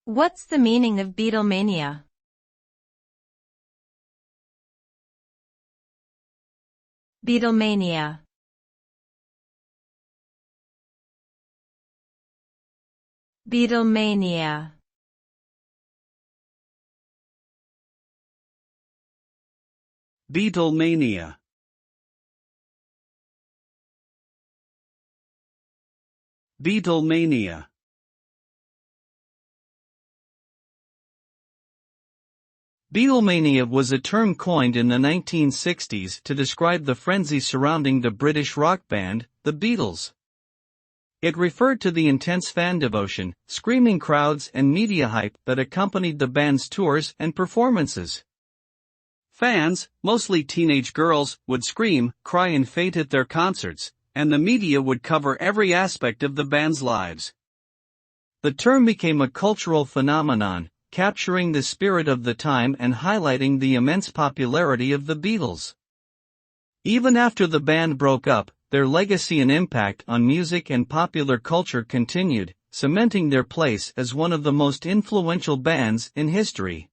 What's the meaning of Beatlemania? Beatlemania. Beatlemania. Beatlemania. Beatlemania. Beatlemania was a term coined in the 1960s to describe the frenzy surrounding the British rock band, the Beatles. It referred to the intense fan devotion, screaming crowds and media hype that accompanied the band's tours and performances. Fans, mostly teenage girls, would scream, cry and faint at their concerts, and the media would cover every aspect of the band's lives. The term became a cultural phenomenon, capturing the spirit of the time and highlighting the immense popularity of the Beatles. Even after the band broke up, their legacy and impact on music and popular culture continued, cementing their place as one of the most influential bands in history.